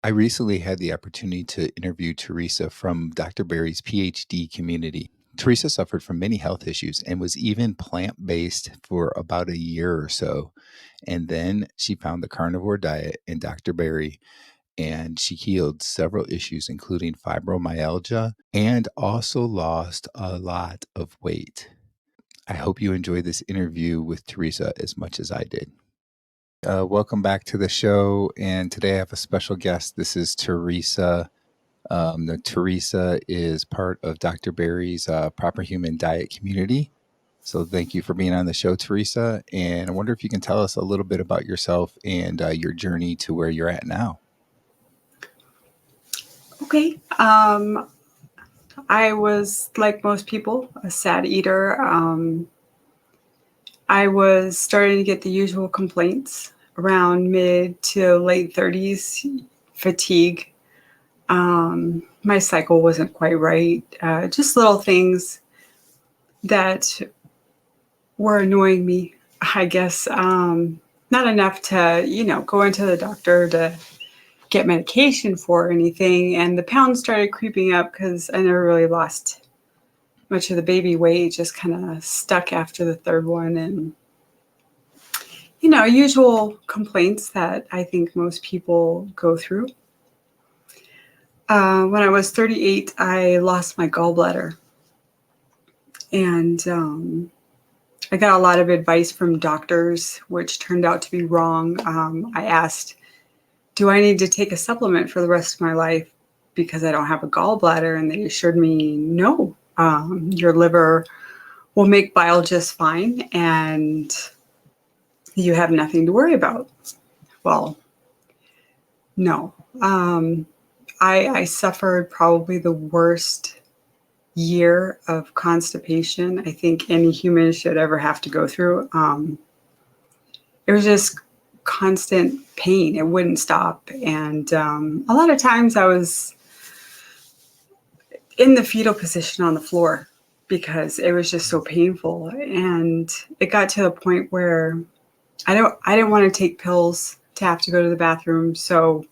I recently had the opportunity to interview Teresa from Dr. Barry's PhD community. Teresa suffered from many health issues and was even plant based for about a year or so. And then she found the carnivore diet in Dr. Barry, and she healed several issues, including fibromyalgia, and also lost a lot of weight. I hope you enjoy this interview with Teresa as much as I did. Welcome back to the show. And today I have a special guest. This is Teresa. Teresa is part of Dr. Barry's Proper Human Diet community. So thank you for being on the show, Teresa. And I wonder if you can tell us a little bit about yourself and your journey to where you're at now. Okay. I was, like most people, a sad eater. I was starting to get the usual complaints around mid to late 30s, fatigue. My cycle wasn't quite right. Just little things that were annoying me, I guess. Not enough to, go into the doctor to get medication for anything. And the pounds started creeping up because I never really lost much of the baby weight, just kind of stuck after the third one. And, usual complaints that I think most people go through. When I was 38, I lost my gallbladder. And I got a lot of advice from doctors, which turned out to be wrong. I asked, do I need to take a supplement for the rest of my life because I don't have a gallbladder? And they assured me, no, your liver will make bile just fine and you have nothing to worry about. Well, no. I suffered probably the worst year of constipation I think any human should ever have to go through. It was just constant pain. It wouldn't stop. And a lot of times I was in the fetal position on the floor because it was just so painful. And it got to the point where I didn't want to take pills to have to go to the bathroom. So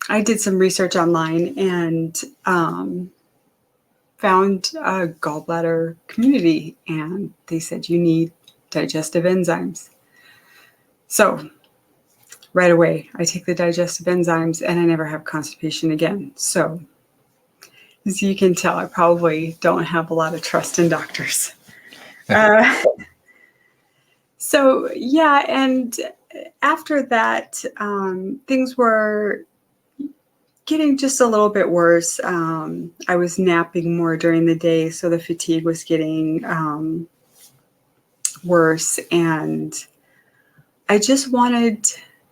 I did some research online and found a gallbladder community, and they said you need digestive enzymes. So right away, I take the digestive enzymes and I never have constipation again. So as you can tell, I probably don't have a lot of trust in doctors. So yeah, and after that, things were getting just a little bit worse. I was napping more during the day, so the fatigue was getting worse, and I just wanted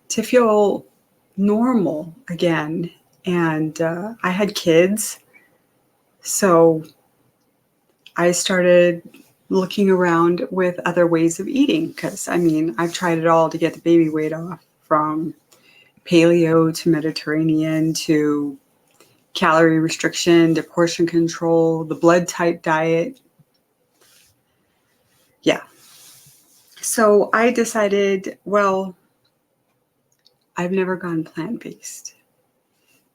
to feel normal again. And I had kids, so I started looking around with other ways of eating because, I've tried it all to get the baby weight off, from paleo to Mediterranean to calorie restriction to portion control, the blood type diet. Yeah. So I decided, well, I've never gone plant-based.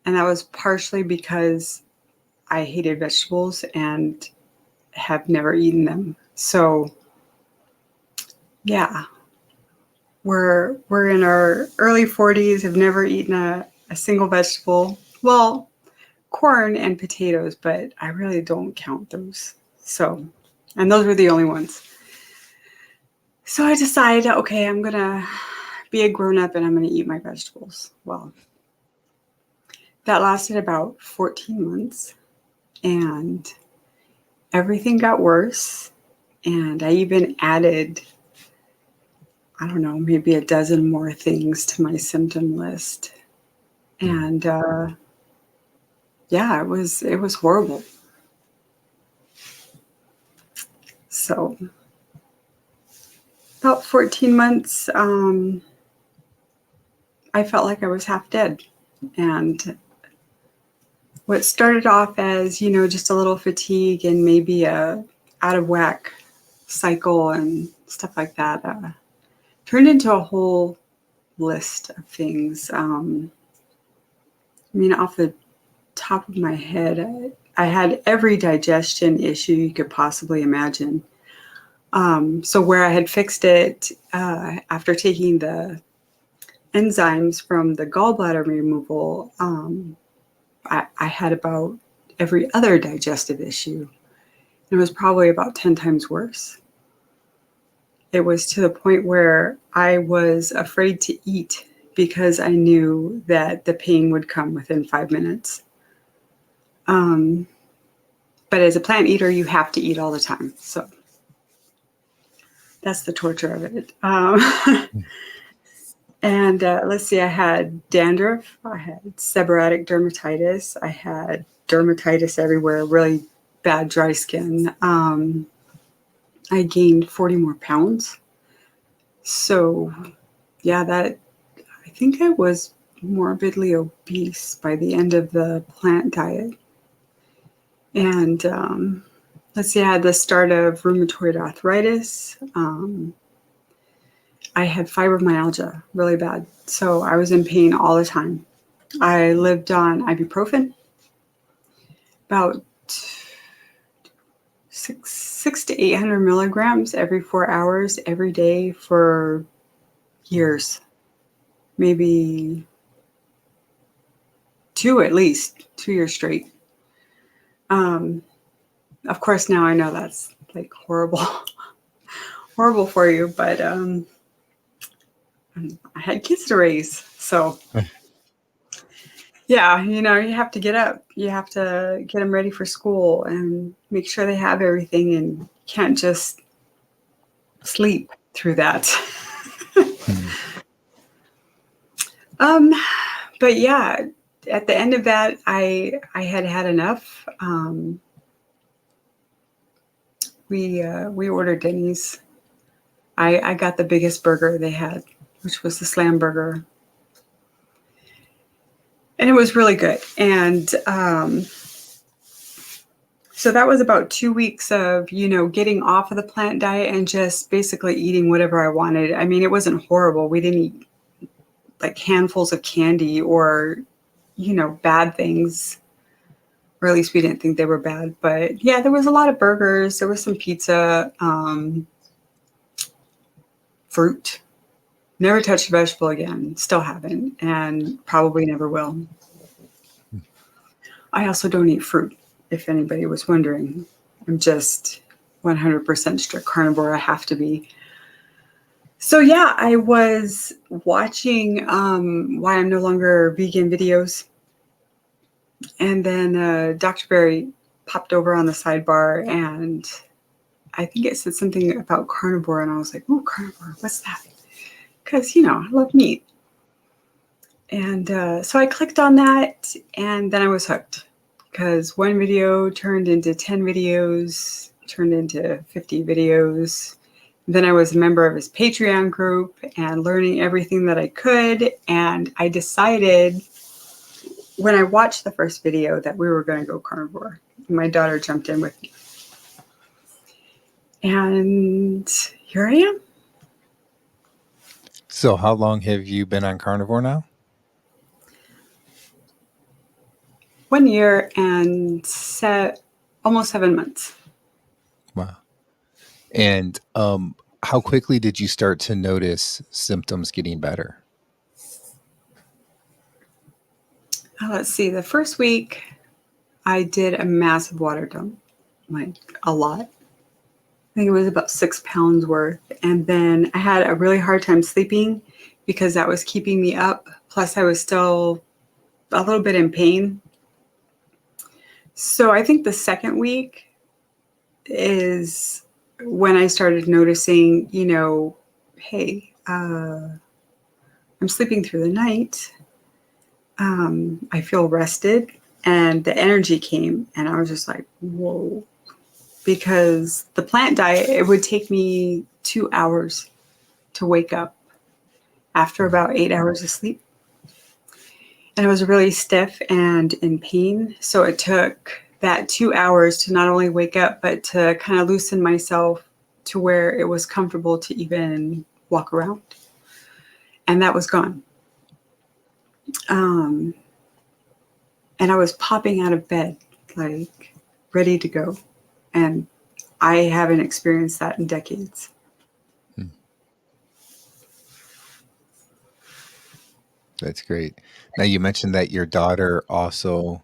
And that was partially because I hated vegetables and have never eaten them. So yeah, we're in our early 40s, have never eaten a single vegetable. Well, corn and potatoes, but I really don't count those. So, and those were the only ones. So I decided, okay, I'm going to be a grown-up and I'm going to eat my vegetables. Well, that lasted about 14 months and everything got worse. And I even added, I don't know, maybe a dozen more things to my symptom list. And yeah, it was horrible. So about 14 months, I felt like I was half dead. And what started off as, just a little fatigue and maybe a out of whack cycle and stuff like that, turned into a whole list of things. I mean, off the top of my head, I had every digestion issue you could possibly imagine. So where I had fixed it after taking the enzymes from the gallbladder removal, I had about every other digestive issue. It was probably about 10 times worse. It was to the point where I was afraid to eat because I knew that the pain would come within 5 minutes. But as a plant eater, you have to eat all the time. So that's the torture of it. And let's see, I had dandruff, I had seborrheic dermatitis, I had dermatitis everywhere, really bad dry skin. I gained 40 more pounds. So, yeah, I think I was morbidly obese by the end of the plant diet. And let's see, I had the start of rheumatoid arthritis. I had fibromyalgia really bad. So I was in pain all the time. I lived on ibuprofen, about six to 800 milligrams every 4 hours, every day for years, maybe at least 2 years straight. Of course, now I know that's like horrible, horrible for you, but I had kids to raise. So yeah, you have to get up. You have to get them ready for school and make sure they have everything, and you can't just sleep through that. But yeah, at the end of that, I had enough. We ordered Denny's. I got the biggest burger they had, which was the slam burger. And it was really good. And so that was about 2 weeks of, getting off of the plant diet and just basically eating whatever I wanted. I mean, it wasn't horrible. We didn't eat like handfuls of candy or, bad things. Or at least we didn't think they were bad. But yeah, there was a lot of burgers. There was some pizza, fruit. Never touched a vegetable again. Still haven't, and probably never will. I also don't eat fruit, if anybody was wondering. I'm just 100% strict carnivore. I have to be. So yeah, I was watching Why I'm No Longer Vegan videos. And then Dr. Berry popped over on the sidebar, and I think it said something about carnivore. And I was like, "Ooh, carnivore, what's that?" Because, I love meat. And so I clicked on that, and then I was hooked. Because one video turned into 10 videos, turned into 50 videos. Then I was a member of his Patreon group and learning everything that I could. And I decided when I watched the first video that we were going to go carnivore. My daughter jumped in with me. And here I am. So how long have you been on carnivore now? 1 year and almost 7 months. Wow. And how quickly did you start to notice symptoms getting better? Let's see. The first week, I did a massive water dump, like a lot. I think it was about 6 pounds worth. And then I had a really hard time sleeping because that was keeping me up. Plus, I was still a little bit in pain. So I think the second week is when I started noticing, hey, I'm sleeping through the night. I feel rested, and the energy came, and I was just like, whoa. Because the plant diet, it would take me 2 hours to wake up after about 8 hours of sleep. And I was really stiff and in pain. So it took that 2 hours to not only wake up, but to kind of loosen myself to where it was comfortable to even walk around. And that was gone. and I was popping out of bed, like ready to go. And I haven't experienced that in decades. Hmm. That's great. Now, you mentioned that your daughter also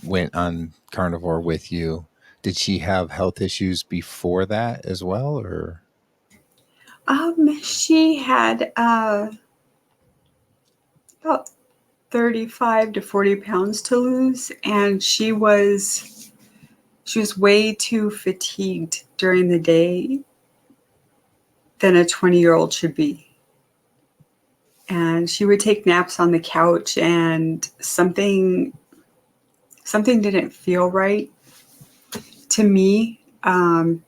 went on carnivore with you. Did she have health issues before that as well, or? She had about 35 to 40 pounds to lose, and she was way too fatigued during the day than a 20-year-old should be. And she would take naps on the couch, and something didn't feel right to me,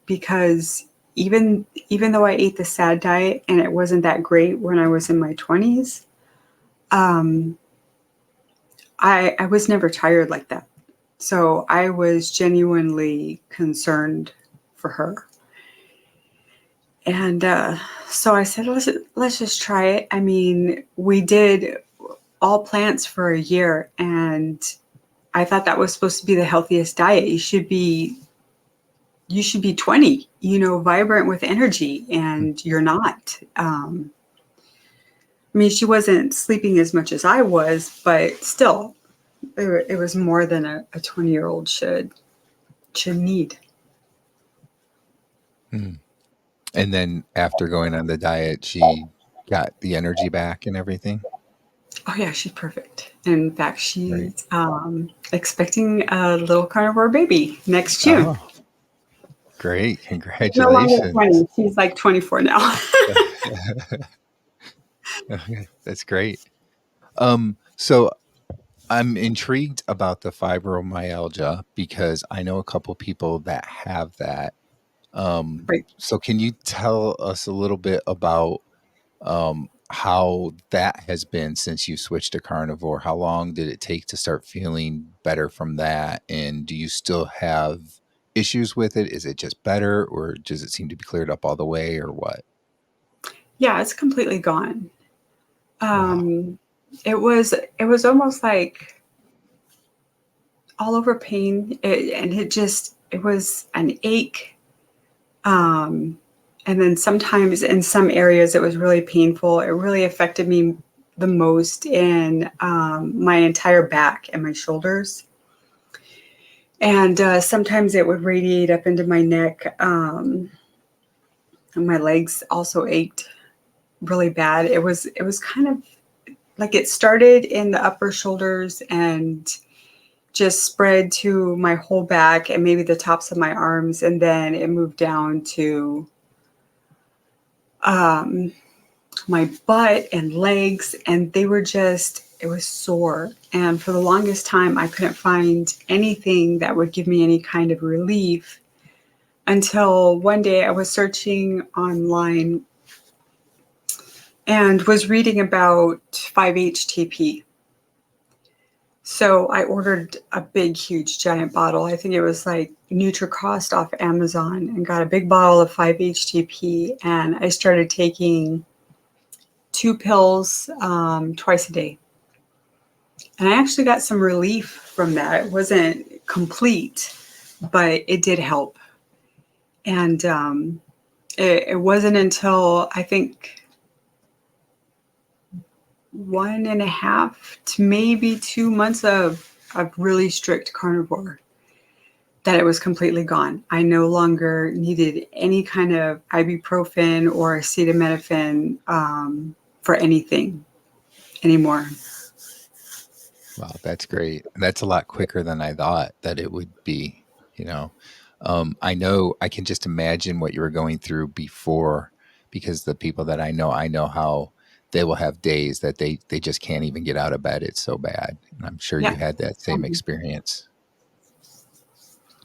because even though I ate the SAD diet and it wasn't that great when I was in my 20s, um, I was never tired like that. So I was genuinely concerned for her. And so I said, let's just try it. I mean, we did all plants for a year, and I thought that was supposed to be the healthiest diet. You should be 20, vibrant with energy, and you're not. I mean, she wasn't sleeping as much as I was, but still, it was more than a 20-year-old should need. Hmm. And then after going on the diet, she got the energy back and everything? Oh yeah, she's perfect. In fact, Right. she's expecting a little carnivore baby next June. Oh, great. She's no longer Congratulations. 20. She's like 24 now. Okay, that's great. So I'm intrigued about the fibromyalgia because I know a couple people that have that. Right. So can you tell us a little bit about how that has been since you switched to carnivore? How long did it take to start feeling better from that? And do you still have issues with it? Is it just better, or does it seem to be cleared up all the way, or what? Yeah, it's completely gone. Wow. Um, it was almost like all over pain, and it was an ache. Um, and then sometimes in some areas it was really painful. It really affected me the most in my entire back and my shoulders. And sometimes it would radiate up into my neck. And my legs also ached really bad. It was kind of like it started in the upper shoulders and just spread to my whole back and maybe the tops of my arms, and then it moved down to um, my butt and legs, and it was sore. And for the longest time, I couldn't find anything that would give me any kind of relief until one day I was searching online and was reading about 5-HTP. So I ordered a big, huge, giant bottle. I think it was like NutriCost off Amazon, and got a big bottle of 5-HTP. And I started taking 2 pills twice a day. And I actually got some relief from that. It wasn't complete, but it did help. And it wasn't until I think 1.5 to maybe 2 months of really strict carnivore that it was completely gone. I no longer needed any kind of ibuprofen or acetaminophen for anything anymore. Wow, that's great. That's a lot quicker than I thought that it would be, you know. I know I can just imagine what you were going through before, because the people that I know how they will have days that they just can't even get out of bed. It's so bad. And I'm sure you Yeah. had that same Um, experience.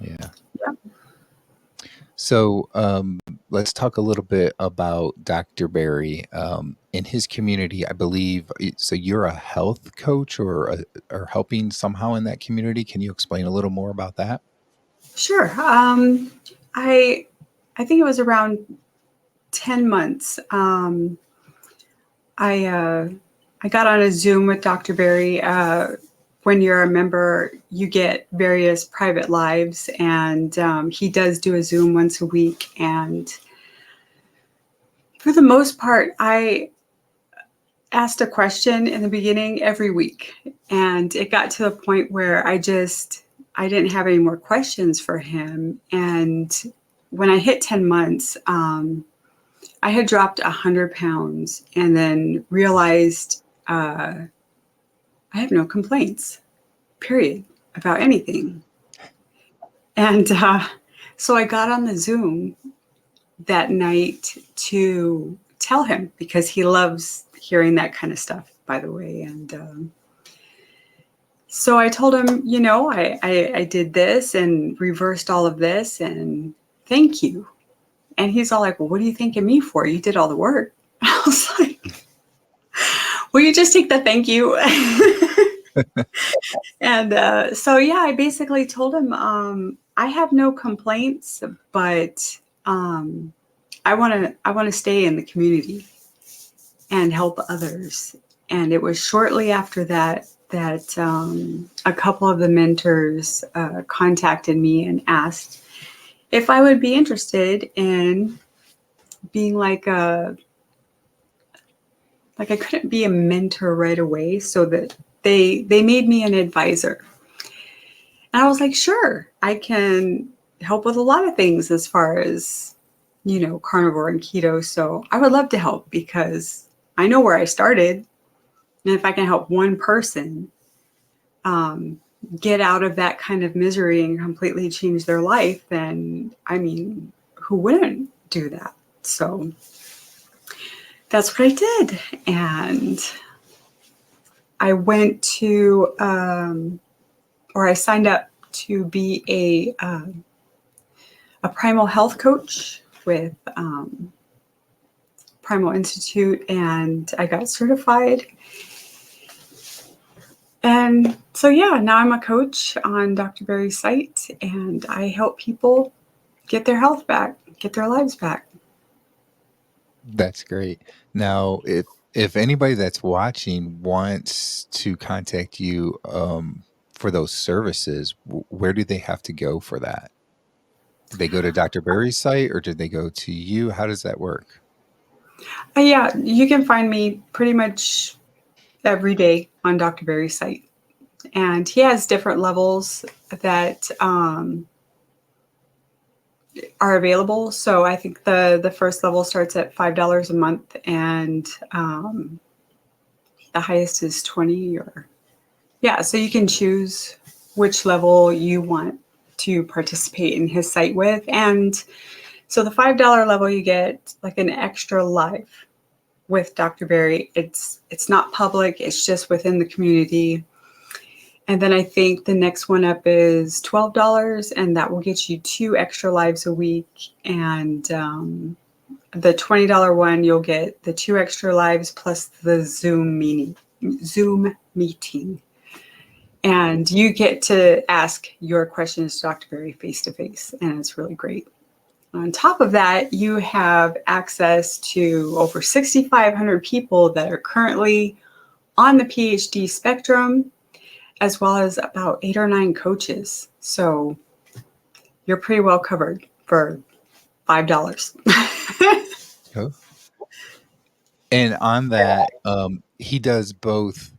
Yeah. yeah. So let's talk a little bit about Dr. Barry. In his community, I believe. So you're a health coach, or helping somehow in that community. Can you explain a little more about that? Sure. I I think it was around 10 months. I uh, I got on a Zoom with Dr. Barry when you're a member, you get various private lives, and he does do a Zoom once a week. And for the most part, I asked a question in the beginning every week, and it got to the point where I didn't have any more questions for him. And when I hit 10 months, I had dropped 100 pounds and then realized I have no complaints, period, about anything. And so I got on the Zoom that night to tell him, because he loves hearing that kind of stuff, by the way. And so I told him, I did this and reversed all of this, and thank you. And he's all like, well, what are you thanking me for? You did all the work. I was like, will you just take the thank you? And so, yeah, I basically told him, I have no complaints, but I want to stay in the community and help others. And it was shortly after that a couple of the mentors contacted me and asked if I would be interested in being like I couldn't be a mentor right away, so that they made me an advisor. And I was like, sure, I can help with a lot of things as far as, carnivore and keto. So I would love to help, because I know where I started. And if I can help one person get out of that kind of misery and completely change their life, then, I mean, who wouldn't do that? So that's what I did. And I went to, or I signed up to be a primal health coach with Primal Institute, and I got certified. And so, yeah, now I'm a coach on Dr. Berry's site, and I help people get their health back, get their lives back. That's great. Now, if anybody that's watching wants to contact you for those services, where do they have to go for that? Do they go to Dr. Berry's site, or do they go to you? How does that work? Yeah, you can find me pretty much every day on Dr. Berry's site. And he has different levels that are available. So I think the first level starts at $5 a month, and the highest is 20. Or yeah, so you can choose which level you want to participate in his site with. And so the $5 level, you get like an extra life with Dr. Berry. It's not public, it's just within the community. And then I think the next one up is $12, and that will get you 2 extra lives a week. And the $20 one, you'll get the 2 extra lives plus the Zoom meeting. And you get to ask your questions to Dr. Berry face to face, and it's really great. On top of that, you have access to over 6,500 people that are currently on the PhD spectrum, as well as about 8 or 9 coaches. So you're pretty well covered for $5. Oh. And on that, he does both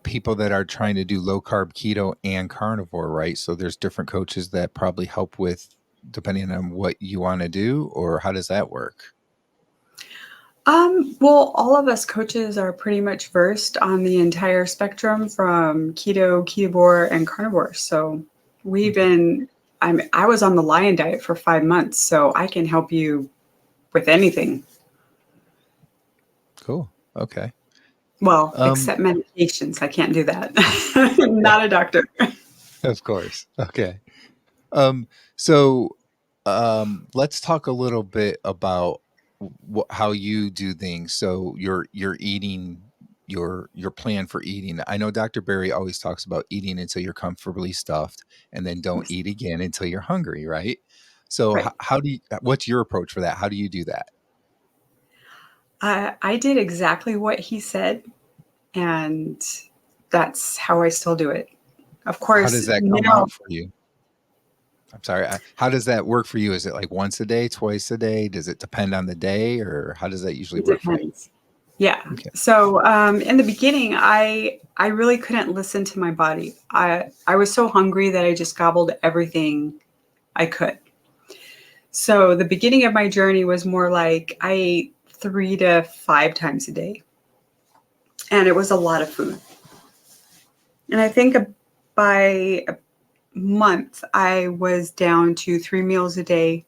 people that are trying to do low carb, keto, and carnivore, right? So there's different coaches that probably help with depending on what you want to do, or how does that work? Well, all of us coaches are pretty much versed on the entire spectrum from keto, ketovore, and carnivore. So I was on the lion diet for 5 months, so I can help you with anything. Cool. Okay. Well, except medications. I can't do that. Not a doctor. Of course. Okay. So let's talk a little bit about how you do things. So you're eating your plan for eating. I know Dr. Berry always talks about eating until you're comfortably stuffed, and then don't eat again until you're hungry, right? So Right. how do you, what's your approach for that? How do you do that? I did exactly what he said, and that's how I still do it. Of How course, does that come now out for you? I'm sorry. How does that work for you? Is it like once a day, twice a day? Does it depend on the day, or how does that usually it work for you? depends. Yeah. Okay. So in the beginning, I really couldn't listen to my body. I was so hungry that I just gobbled everything I could. So the beginning of my journey was more like I ate 3 to 5 times a day, and it was a lot of food. And I think by a month, I was down to 3 meals a day,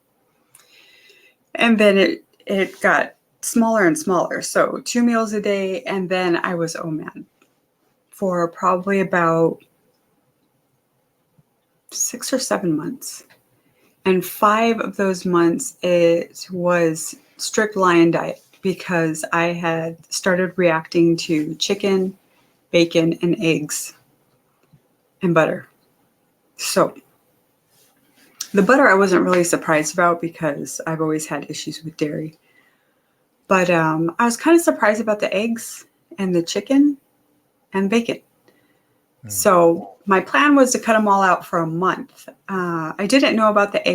and then it got smaller and smaller. So 2 meals a day, and then I was man for probably about 6 or 7 months. And 5 of those months, it was strict lion diet because I had started reacting to chicken, bacon, and eggs and butter. So the butter I wasn't really surprised about because I've always had issues with dairy. But I was kind of surprised about the eggs and the chicken and bacon. Mm. So my plan was to cut them all out for a month. I didn't know about the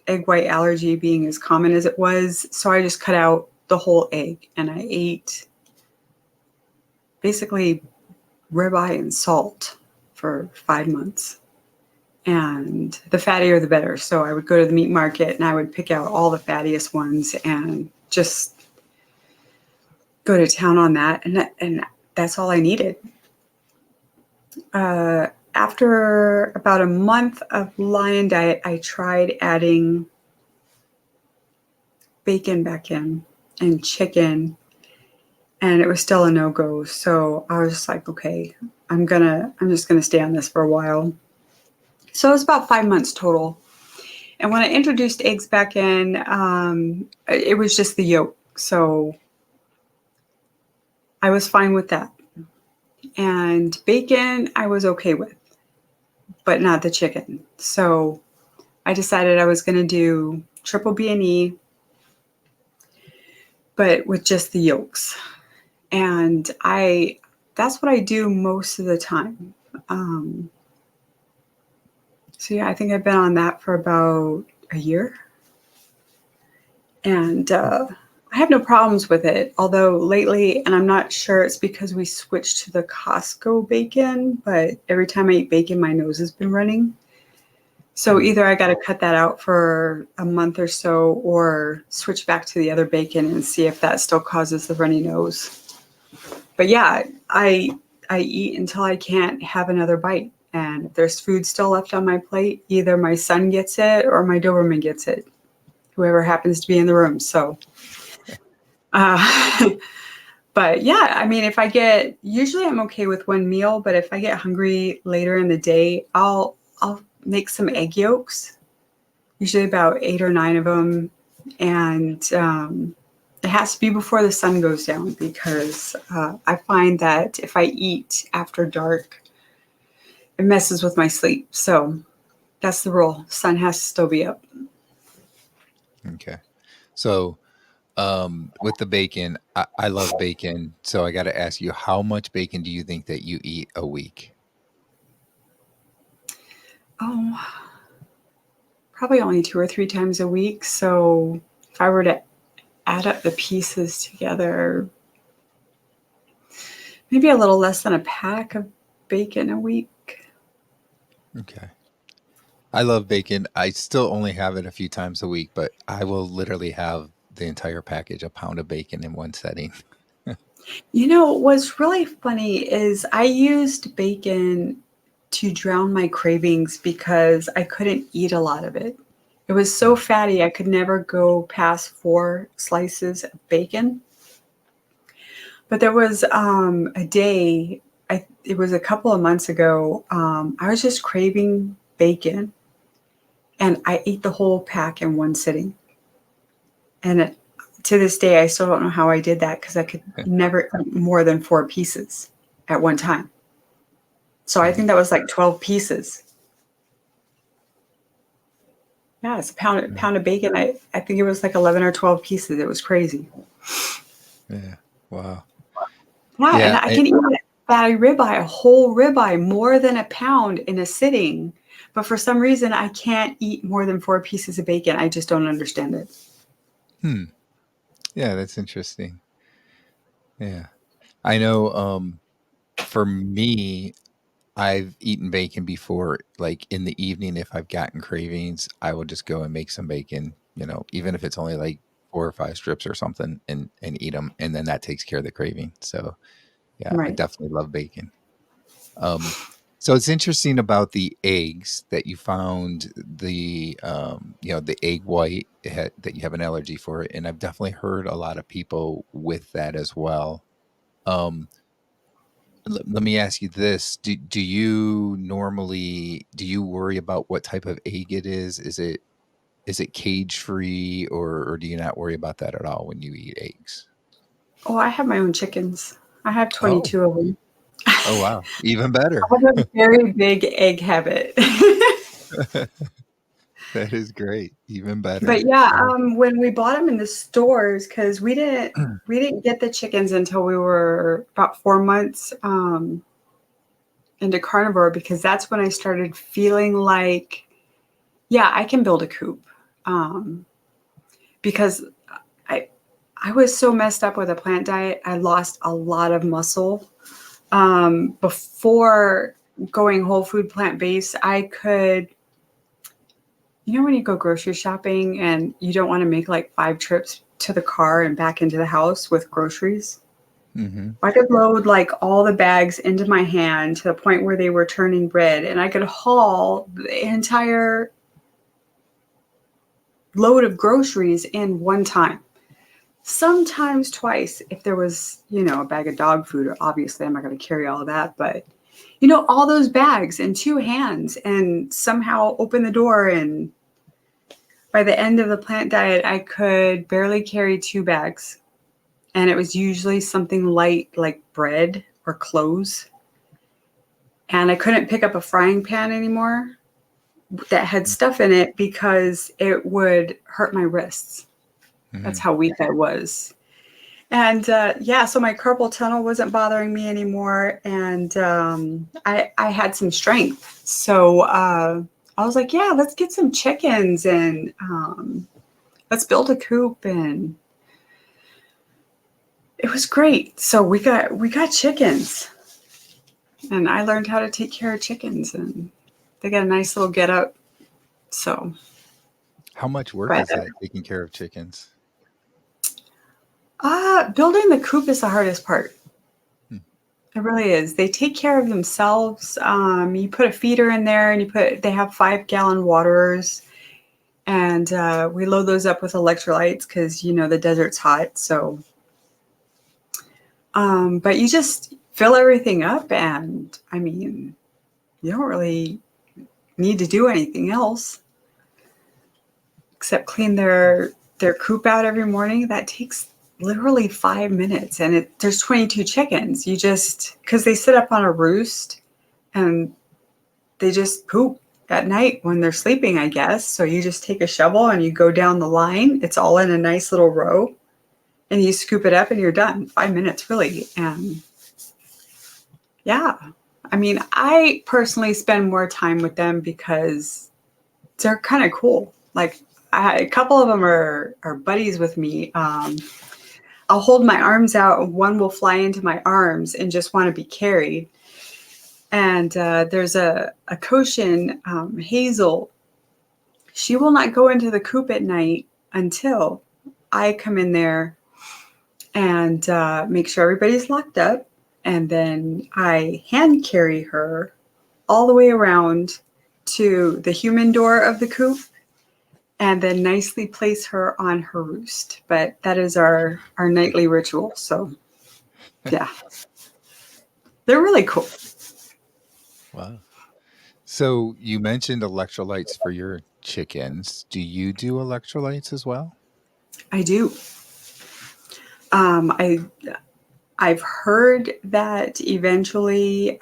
egg white allergy being as common as it was, so I just cut out the whole egg and I ate basically ribeye and salt for 5 months. And the fattier the better. So I would go to the meat market and I would pick out all the fattiest ones and just go to town on that. And that's all I needed. After about a month of lion diet, I tried adding bacon back in and chicken, and it was still a no-go. So I was just like, okay, I'm just gonna stay on this for a while. So it was about 5 months total. And when I introduced eggs back in, it was just the yolk. So I was fine with that. And bacon, I was okay with, but not the chicken. So I decided I was going to do triple B&E, but with just the yolks. And that's what I do most of the time. So yeah, I think I've been on that for about a year. And I have no problems with it. Although lately, and I'm not sure it's because we switched to the Costco bacon, but every time I eat bacon, my nose has been running. So either I got to cut that out for a month or so or switch back to the other bacon and see if that still causes the runny nose. But yeah, I eat until I can't have another bite. And if there's food still left on my plate, either my son gets it or my Doberman gets it, whoever happens to be in the room. So, but yeah, I mean, usually I'm okay with one meal, but if I get hungry later in the day, I'll make some egg yolks, usually about 8 or 9 of them. And it has to be before the sun goes down because I find that if I eat after dark, it messes with my sleep. So that's the rule. Sun has to still be up. Okay. So, with the bacon, I love bacon. So I got to ask you, how much bacon do you think that you eat a week? Oh, probably only 2 or 3 times a week. So if I were to add up the pieces together, maybe a little less than a pack of bacon a week. Okay. I love bacon. I still only have it a few times a week, but I will literally have the entire package, a pound of bacon in one setting. You know, what's really funny is I used bacon to drown my cravings because I couldn't eat a lot of it. It was so fatty, I could never go past 4 slices of bacon. But there was a day, it was a couple of months ago, I was just craving bacon and I ate the whole pack in one sitting. And to this day, I still don't know how I did that because I could never eat more than 4 pieces at one time. So I think that was like 12 pieces. Yeah, it's a pound of bacon. I think it was like 11 or 12 pieces. It was crazy. Yeah. Wow. Yeah, and Yeah. I can eat it fatty ribeye, a whole ribeye, more than a pound in a sitting. But for some reason, I can't eat more than 4 pieces of bacon. I just don't understand it. Hmm. Yeah, that's interesting. Yeah. I know, for me, I've eaten bacon before, like, in the evening, if I've gotten cravings, I will just go and make some bacon, even if it's only, like, 4 or 5 strips or something and eat them, and then that takes care of the craving. So, yeah, I Right. definitely love bacon. Um, so it's interesting about the eggs that you found the egg white that you have an allergy for it, and I've definitely heard a lot of people with that as well. Um, let me ask you this: do you worry about what type of egg it is? Is it cage free, or do you not worry about that at all when you eat eggs? Oh, I have my own chickens. I have Oh, 22 of them. oh wow, even better. I have a very big egg habit. That is great, even better. But yeah, Yeah. when we bought them in the stores, because we didn't get the chickens until we were about 4 months into carnivore, because that's when I started feeling like, yeah, I can build a coop. Um, because I I was so messed up with a plant diet, I lost a lot of muscle. Before going whole food plant based, I could, when you go grocery shopping and you don't want to make like 5 trips to the car and back into the house with groceries, Mhm. I could load like all the bags into my hand to the point where they were turning red, and I could haul the entire load of groceries in one time. Sometimes twice if there was, a bag of dog food. Obviously, I'm not going to carry all of that, but all those bags in 2 hands and somehow open the door. And by the end of the plant diet, I could barely carry 2 bags. And it was usually something light like bread or clothes. And I couldn't pick up a frying pan anymore that had stuff in it because it would hurt my wrists. That's Mhm. how weak I was. And yeah, so my carpal tunnel wasn't bothering me anymore. And I had some strength. So I was like, yeah, let's get some chickens and let's build a coop. And it was great. So we got chickens, and I learned how to take care of chickens, and they got a nice little get up. So, How much work but is that, taking care of chickens? building the coop is the hardest part. Hmm. It really is. They take care of themselves. You put a feeder in there, and they have 5-gallon waterers, and we load those up with electrolytes because the desert's hot. So, but you just fill everything up, and I mean, you don't really need to do anything else except clean their coop out every morning. That takes literally 5 minutes, and there's 22 chickens. You just because they sit up on a roost and they just poop at night when they're sleeping, I guess. So you just take a shovel and you go down the line. It's all in a nice little row, and you scoop it up and you're done. 5 minutes, really. And yeah, I mean, I personally spend more time with them because they're kind of cool. Like a couple of them are buddies with me. I'll hold my arms out, and one will fly into my arms and just want to be carried. And there's a Cochin, Hazel. She will not go into the coop at night until I come in there and make sure everybody's locked up. And then I hand carry her all the way around to the human door of the coop, and then nicely place her on her roost. But that is our nightly ritual. So yeah, they're really cool. Wow. So you mentioned electrolytes for your chickens. Do you do electrolytes as well? I do. I I've heard that eventually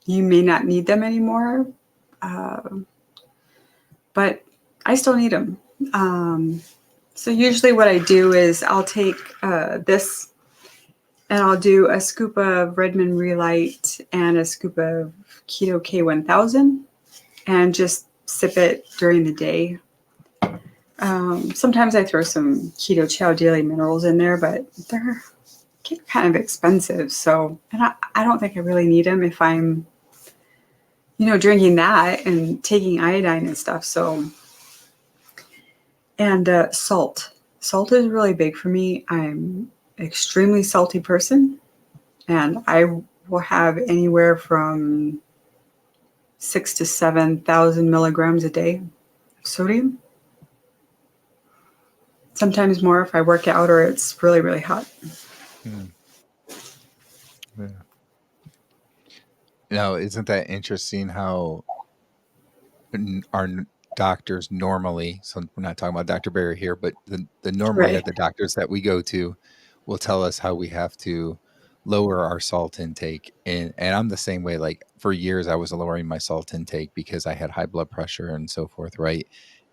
you may not need them anymore, uh, but I still need them. Um, so usually, what I do is I'll take this And I'll do a scoop of Redmond Relight and a scoop of Keto K1000 and just sip it during the day. Sometimes I throw some Keto Chow Daily Minerals in there, but they're kind of expensive. So, and I don't think I really need them if I'm, drinking that and taking iodine and stuff. So, and salt. Salt is really big for me. I'm an extremely salty person, and I will have anywhere from 6,000 to 7,000 milligrams a day of sodium. Sometimes more if I work out or it's really, really hot. Yeah. Now, isn't that interesting how our doctors normally, so we're not talking about Dr. Barry here, but the normally Right. the doctors that we go to will tell us how we have to lower our salt intake. And I'm the same way. Like for years, I was lowering my salt intake because I had high blood pressure and so forth, right?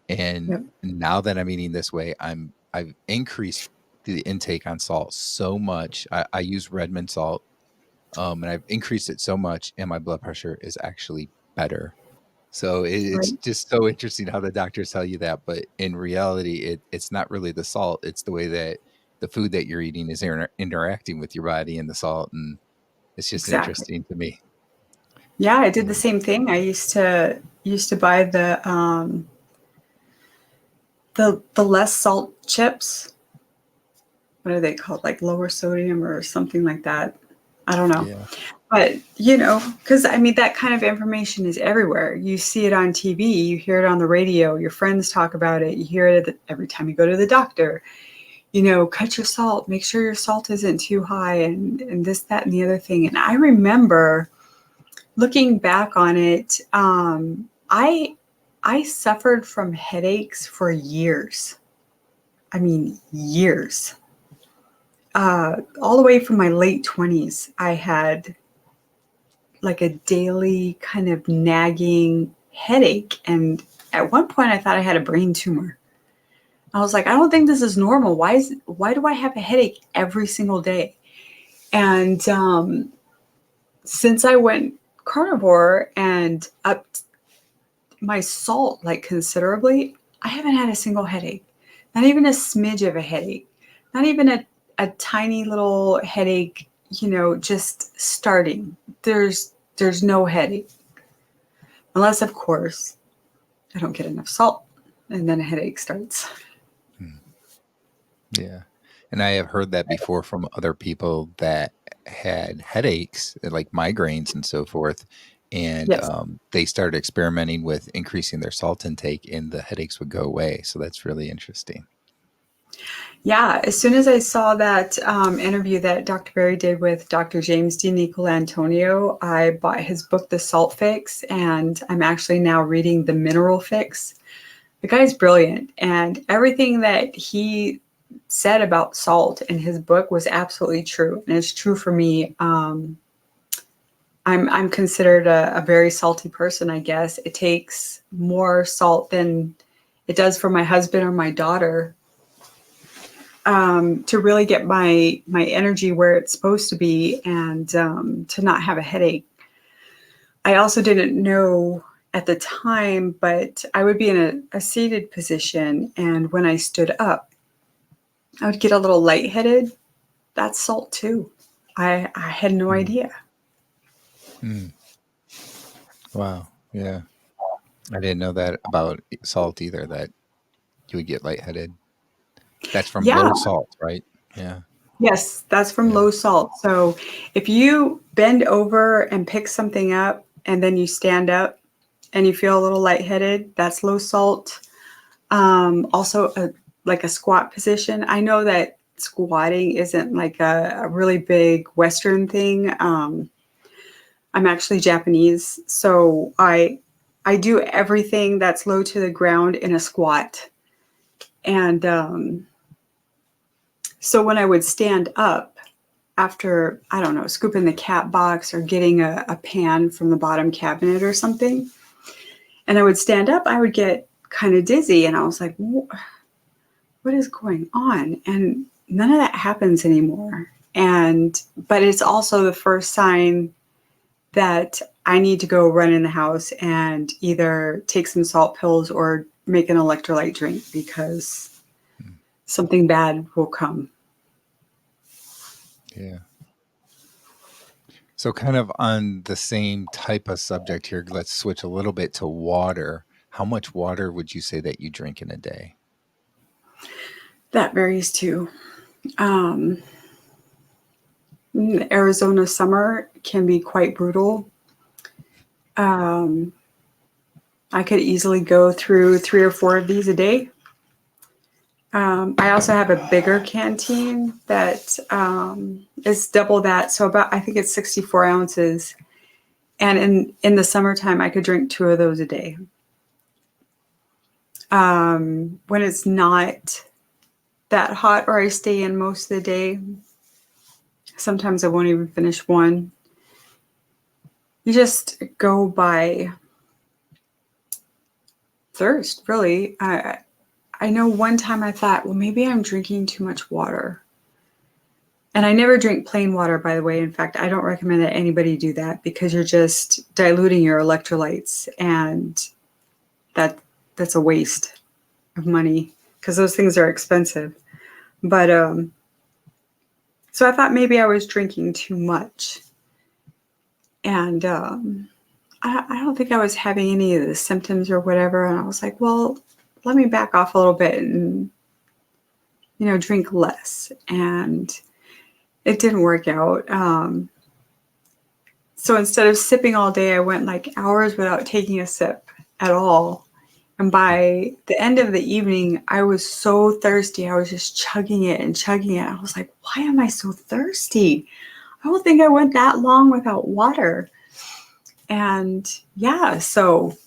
And Yep. now that I'm eating this way, I've increased the intake on salt so much. I use Redmond salt, and I've increased it so much, and my blood pressure is actually better. So it's Right. just so interesting how the doctors tell you that, but in reality, it's not really the salt. It's the way that the food that you're eating is interacting with your body and the salt, and it's just Exactly. interesting to me. Yeah, I did the Yeah. same thing. I used to buy the less salt chips. What are they called? Like lower sodium or something like that. I don't know. Yeah. But, because I mean, that kind of information is everywhere. You see it on TV, you hear it on the radio, your friends talk about it, you hear it every time you go to the doctor. Cut your salt, make sure your salt isn't too high, and this, that, and the other thing. And I remember looking back on it, I suffered from headaches for years. I mean, years. All the way from my late 20s, I had like a daily kind of nagging headache. And at one point, I thought I had a brain tumor. I was like, I don't think this is normal. Why do I have a headache every single day? And since I went carnivore and upped my salt like considerably, I haven't had a single headache, not even a smidge of a headache, not even a tiny little headache, just starting. There's no headache. Unless, of course, I don't get enough salt and then a headache starts. Yeah. And I have heard that before from other people that had headaches, like migraines and so forth. And Yes. they started experimenting with increasing their salt intake, and the headaches would go away. So that's really interesting. Yeah. As soon as I saw that interview that Dr. Berry did with Dr. James D. Nicolantonio, I bought his book, The Salt Fix, and I'm actually now reading The Mineral Fix. The guy's brilliant, and everything that he said about salt in his book was absolutely true, and it's true for me. I'm considered a very salty person, I guess. It takes more salt than it does for my husband or my daughter to really get my energy where it's supposed to be and to not have a headache. I also didn't know at the time, but I would be in a seated position, and when I stood up, I would get a little lightheaded. That's salt too. I had no Mm. idea. Mm. Wow. Yeah. I didn't know that about salt either, that you would get lightheaded. That's from Yeah. low salt, right? Yeah. Yes, that's from Yeah. low salt. So if you bend over and pick something up and then you stand up and you feel a little lightheaded, that's low salt. Also, like a squat position. I know that squatting isn't like a really big Western thing. I'm actually Japanese, so I do everything that's low to the ground in a squat. And so when I would stand up after, I don't know, scooping the cat box or getting a pan from the bottom cabinet or something, and I would stand up, I would get kind of dizzy. And I was like, what is going on? And none of that happens anymore. But it's also the first sign that I need to go run in the house and either take some salt pills or make an electrolyte drink because something bad will come. Yeah. So kind of on the same type of subject here, let's switch a little bit to water. How much water would you say that you drink in a day? That varies too. Arizona summer can be quite brutal. I could easily go through 3 or 4 of these a day. I also have a bigger canteen that is double that. So about, I think it's 64 ounces. And in the summertime, I could drink 2 of those a day. When it's not that hot or I stay in most of the day, sometimes I won't even finish one. You just go by thirst, really. I know one time I thought, well, maybe I'm drinking too much water. And I never drink plain water, by the way. In fact, I don't recommend that anybody do that because you're just diluting your electrolytes, and that's a waste of money because those things are expensive. But so I thought maybe I was drinking too much, and I don't think I was having any of the symptoms or whatever. And I was like, well, let me back off a little bit and drink less. And it didn't work out. So instead of sipping all day, I went like hours without taking a sip at all. And by the end of the evening, I was so thirsty. I was just chugging it and chugging it. I was like, why am I so thirsty? I don't think I went that long without water. And yeah, so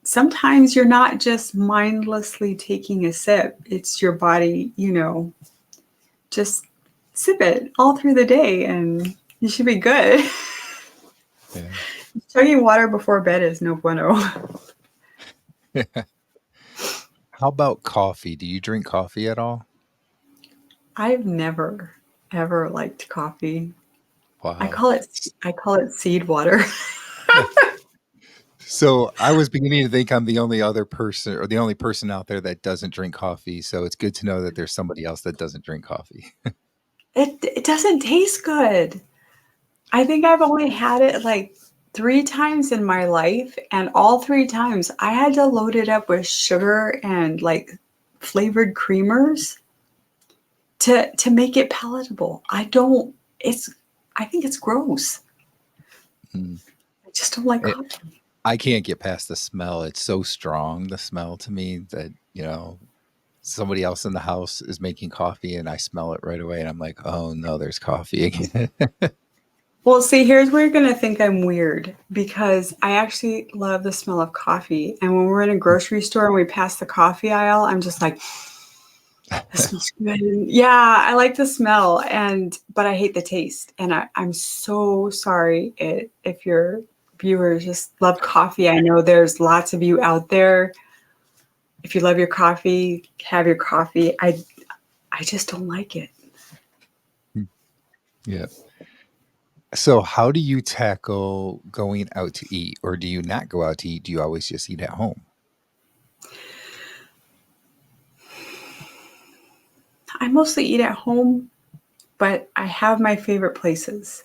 sometimes you're not just mindlessly taking a sip. It's your body, just sip it all through the day and you should be good. Yeah. Chugging water before bed is no bueno. How about coffee? Do you drink coffee at all? I've never ever liked coffee. I Wow. call it seed water. So I was beginning to think I'm the only other person or the only person out there that doesn't drink coffee. So it's good to know that there's somebody else that doesn't drink coffee. It doesn't taste good. I think I've only had it like 3 times in my life, and all 3 times I had to load it up with sugar and like flavored creamers to make it palatable. I think it's gross. Mm. I just don't like It, coffee. I can't get past the smell. It's so strong, the smell to me that, somebody else in the house is making coffee and I smell it right away. And I'm like, oh no, there's coffee again. Well, see, here's where you're going to think I'm weird because I actually love the smell of coffee. And when we're in a grocery store and we pass the coffee aisle, I'm just like, that smells good. Yeah, I like the smell, but I hate the taste. And I'm so sorry if your viewers just love coffee. I know there's lots of you out there. If you love your coffee, have your coffee. I just don't like it. Yeah. So how do you tackle going out to eat, or do you not go out to eat? Do you always just eat at home? I mostly eat at home, but I have my favorite places.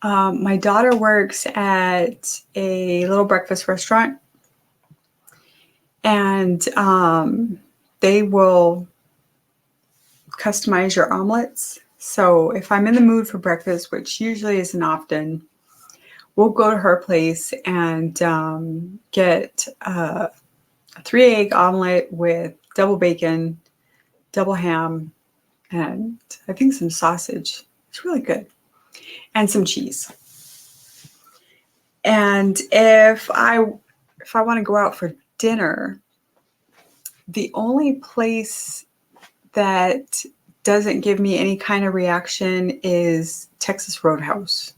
My daughter works at a little breakfast restaurant, and they will customize your omelets. So if I'm in the mood for breakfast, which usually isn't often, we'll go to her place and get a 3-egg omelet with double bacon, double ham, and I think some sausage. It's really good. And some cheese. And if I want to go out for dinner, the only place that doesn't give me any kind of reaction is Texas Roadhouse.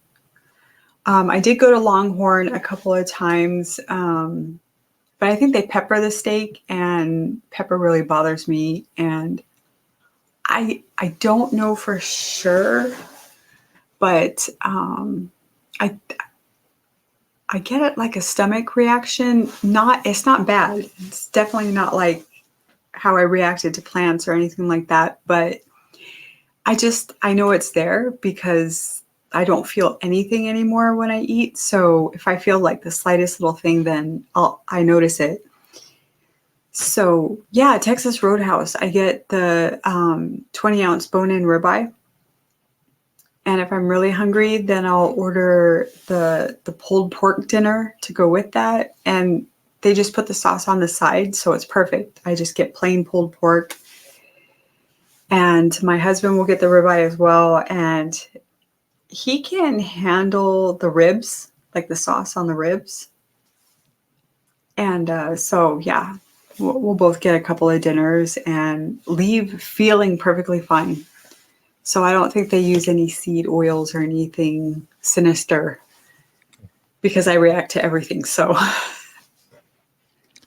I did go to Longhorn a couple of times, but I think they pepper the steak, and pepper really bothers me. And I don't know for sure, but I I get it like a stomach reaction. It's not bad. It's definitely not like how I reacted to plants or anything like that. But I know it's there because I don't feel anything anymore when I eat. So if I feel like the slightest little thing, then I notice it. So yeah, Texas Roadhouse. I get the 20-ounce bone-in ribeye. And if I'm really hungry, then I'll order the pulled pork dinner to go with that. And they just put the sauce on the side, so it's perfect. I just get plain pulled pork. And my husband will get the ribeye as well. And he can handle the ribs, like the sauce on the ribs. And so, yeah, we'll both get a couple of dinners and leave feeling perfectly fine. So I don't think they use any seed oils or anything sinister because I react to everything. So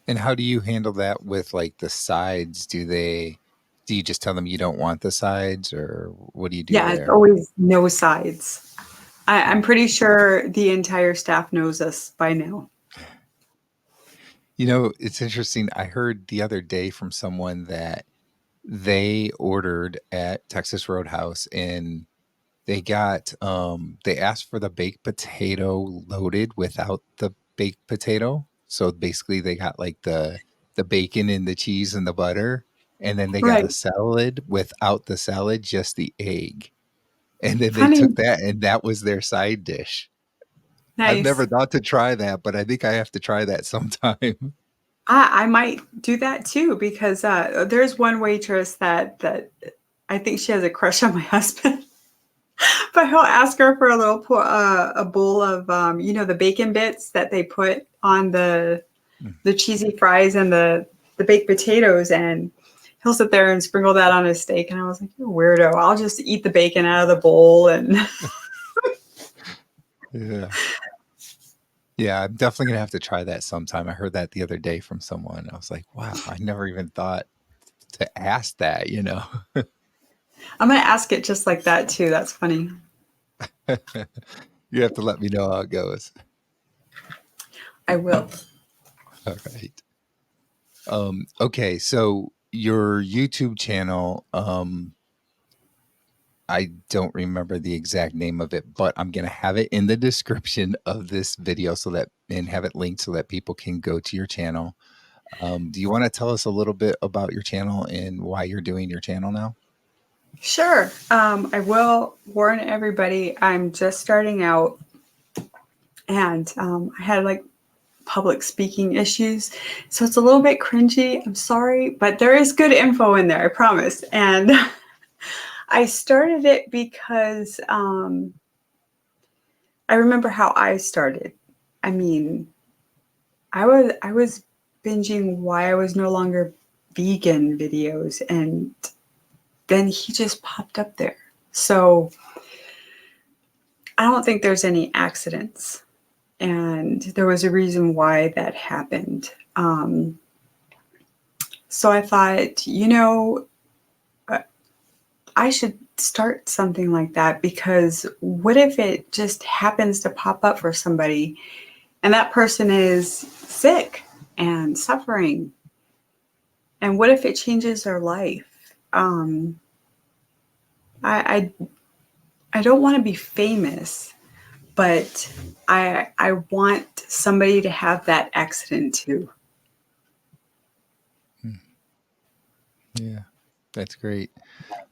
And how do you handle that with like the sides? Do you just tell them you don't want the sides, or what do you do yeah, it's there? always no sides. I'm pretty sure the entire staff knows us by now. You know, it's interesting. I heard the other day from someone that they ordered at Texas Roadhouse and they asked for the baked potato loaded without the baked potato. So basically they got like the bacon and the cheese and the butter, and then they got a Right. salad without the salad, just the egg. And then they Funny. took that and that was their side dish. I've never Nice. thought to try that, but I think I have to try that sometime. I might do that too because there's one waitress that I think she has a crush on my husband. But he'll ask her for a little a bowl of the bacon bits that they put on the cheesy fries and the baked potatoes, and he'll sit there and sprinkle that on his steak. And I was like, you're a weirdo. I'll just eat the bacon out of the bowl. And Yeah. Yeah, I'm definitely gonna have to try that sometime. I heard that the other day from someone. I was like, wow, I never even thought to ask that, you know. I'm gonna ask it just like that too. That's funny. You have to let me know how it goes. I will. All right. Okay, so your YouTube channel, I don't remember the exact name of it, but I'm gonna have it in the description of this video and have it linked so that people can go to your channel. Do you want to tell us a little bit about your channel and why you're doing your channel now? Sure. I will warn everybody. I'm just starting out, and I had like public speaking issues. So it's a little bit cringy. I'm sorry, but there is good info in there, I promise. And I started it because I remember how I started. I mean, I was binging why I was no longer vegan videos, and then he just popped up there. So I don't think there's any accidents, and there was a reason why that happened. So I thought, uh, I should start something like that because what if it just happens to pop up for somebody and that person is sick and suffering? And what if it changes their life? I, I, I don't want to be famous, but I want somebody to have that accident too. Hmm. Yeah, that's great.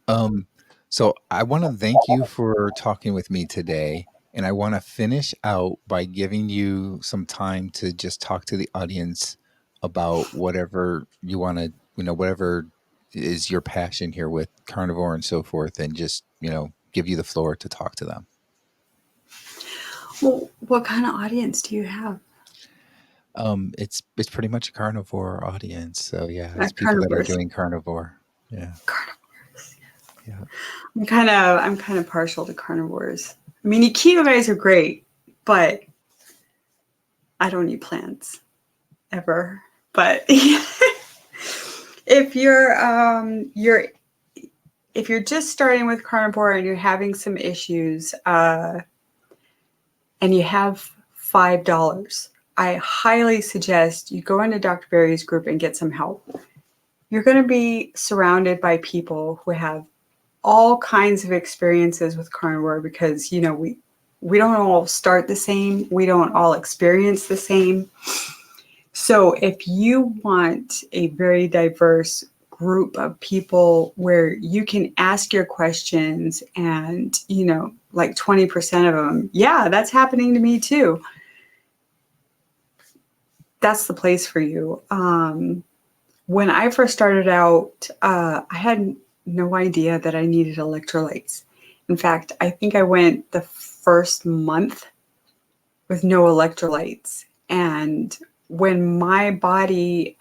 Um, so I want to thank you for talking with me today. And I want to finish out by giving you some time to just talk to the audience about whatever you want to, whatever is your passion here with carnivore and so forth, and just, give you the floor to talk to them. Well, what kind of audience do you have? It's pretty much a carnivore audience. So yeah, it's Not people that are carnivores. doing carnivore. Yeah. Carnivores. Yeah. I'm kind of partial to carnivores. I mean, you keto guys are great, but I don't eat plants ever. But if you're if you're just starting with carnivore and you're having some issues, and you have $5, I highly suggest you go into Dr. Berry's group and get some help. You're going to be surrounded by people who have all kinds of experiences with carnivore, because we don't all start the same, we don't all experience the same. So if you want a very diverse group of people where you can ask your questions and, like 20% of them, yeah, that's happening to me too, that's the place for you. When I first started out, I had no idea that I needed electrolytes. In fact, I think I went the first month with no electrolytes. And when my body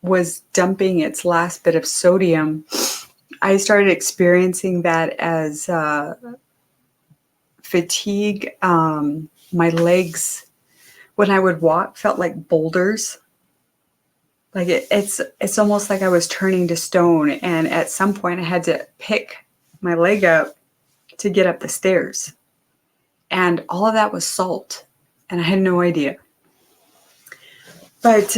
was dumping its last bit of sodium, I started experiencing that as fatigue. My legs, when I would walk, felt like boulders. Like it's almost like I was turning to stone. And at some point I had to pick my leg up to get up the stairs. And all of that was salt. And I had no idea. But,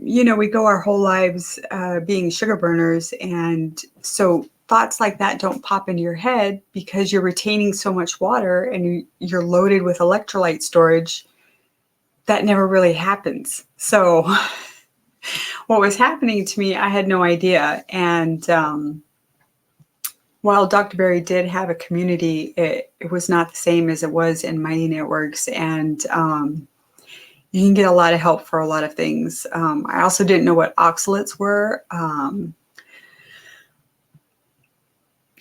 we go our whole lives being sugar burners. And so thoughts like that don't pop into your head because you're retaining so much water and you're loaded with electrolyte storage. That never really happens. So what was happening to me, I had no idea. And while Dr. Berry did have a community, it was not the same as it was in Mighty Networks. And you can get a lot of help for a lot of things. I also didn't know what oxalates were.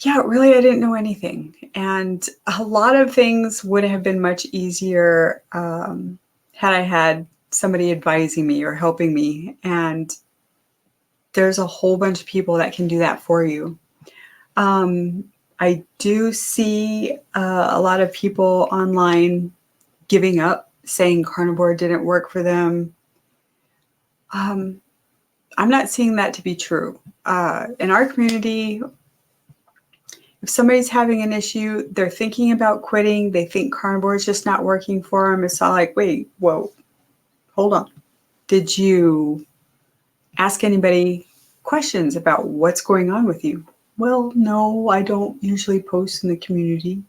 Really, I didn't know anything. And a lot of things would have been much easier had I had somebody advising me or helping me. And there's a whole bunch of people that can do that for you. I do see a lot of people online giving up, saying carnivore didn't work for them. I'm not seeing that to be true. In our community, if somebody's having an issue, they're thinking about quitting, they think carnivore is just not working for them, it's not like, wait, whoa, hold on. Did you ask anybody questions about what's going on with you? Well, no, I don't usually post in the community.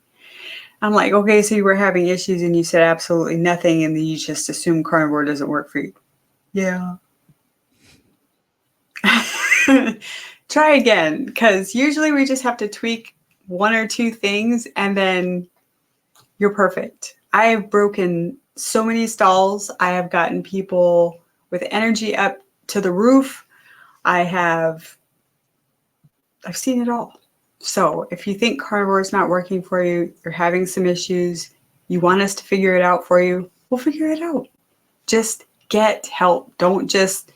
I'm like, okay, so you were having issues and you said absolutely nothing, and then you just assume carnivore doesn't work for you. Yeah. Try again, because usually we just have to tweak one or two things and then you're perfect. I have broken so many stalls. I have gotten people with energy up to the roof. I've seen it all. So if you think carnivore is not working for you, you're having some issues, you want us to figure it out for you, we'll figure it out. Just get help. Don't just,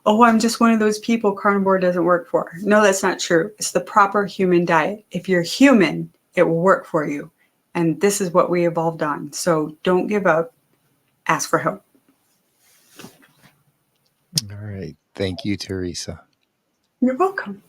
oh, I'm just one of those people carnivore doesn't work for. No, that's not true. It's the proper human diet. If you're human, it will work for you. And this is what we evolved on. So don't give up. Ask for help. All right. Thank you, Teresa. You're welcome.